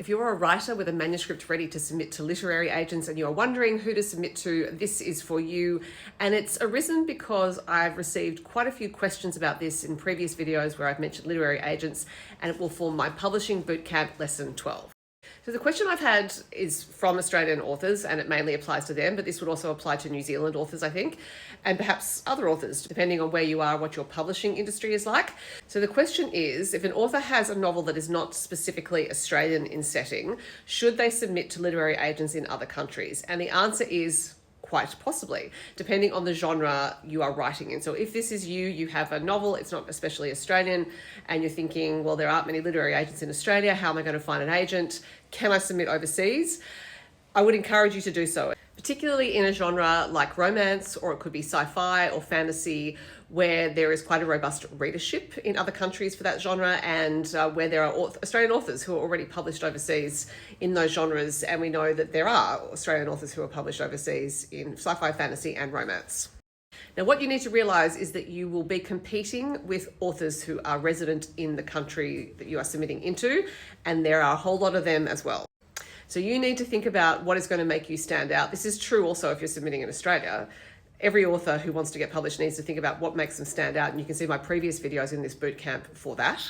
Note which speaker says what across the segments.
Speaker 1: If you're a writer with a manuscript ready to submit to literary agents and you're wondering who to submit to, this is for you. And it's arisen because I've received quite a few questions about this in previous videos where I've mentioned literary agents, and it will form my Publishing Bootcamp Lesson 12. So the question I've had is from Australian authors, and it mainly applies to them, but this would also apply to New Zealand authors, I think, and perhaps other authors, depending on where you are, what your publishing industry is like. So the question is, if an author has a novel that is not specifically Australian in setting, should they submit to literary agents in other countries? And the answer is quite possibly, depending on the genre you are writing in. So if this is you have a novel, it's not especially Australian, and you're thinking, well, there aren't many literary agents in Australia, how am I going to find an agent? Can I submit overseas? I would encourage you to do so, particularly in a genre like romance, or it could be sci-fi or fantasy, where there is quite a robust readership in other countries for that genre, and where there are Australian authors who are already published overseas in those genres. And we know that there are Australian authors who are published overseas in sci-fi, fantasy, and romance. Now, what you need to realize is that you will be competing with authors who are resident in the country that you are submitting into, and there are a whole lot of them as well. So you need to think about what is going to make you stand out. This is true also if you're submitting in Australia. Every author who wants to get published needs to think about what makes them stand out, and you can see my previous videos in this bootcamp for that,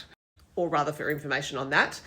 Speaker 1: or rather for information on that.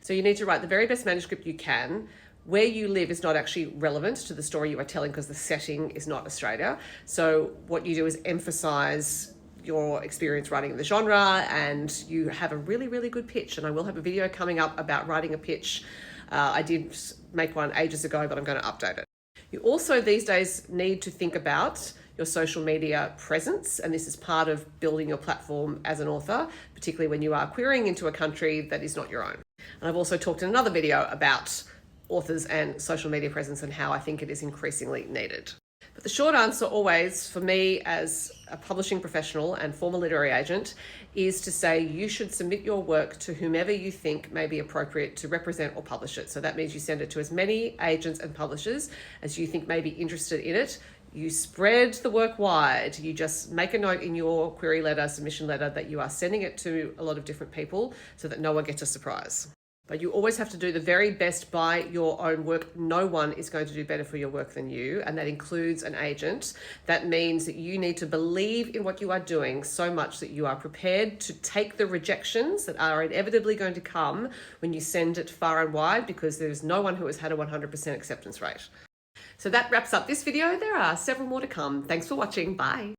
Speaker 1: So you need to write the very best manuscript you can. Where you live is not actually relevant to the story you are telling because the setting is not Australia. So what you do is emphasize your experience writing in the genre, and you have a really, really good pitch. And I will have a video coming up about writing a pitch. I did make one ages ago, but I'm going to update it. You also these days need to think about your social media presence, and this is part of building your platform as an author, particularly when you are querying into a country that is not your own. And I've also talked in another video about authors and social media presence and how I think it is increasingly needed. But the short answer always, for me as a publishing professional and former literary agent, is to say you should submit your work to whomever you think may be appropriate to represent or publish it. So that means you send it to as many agents and publishers as you think may be interested in it. You spread the work wide. You just make a note in your query letter, submission letter, that you are sending it to a lot of different people so that no one gets a surprise. But you always have to do the very best by your own work. No one is going to do better for your work than you, and that includes an agent. That means that you need to believe in what you are doing so much that you are prepared to take the rejections that are inevitably going to come when you send it far and wide, because there's no one who has had a 100% acceptance rate. So that wraps up this video. There are several more to come. Thanks for watching. Bye.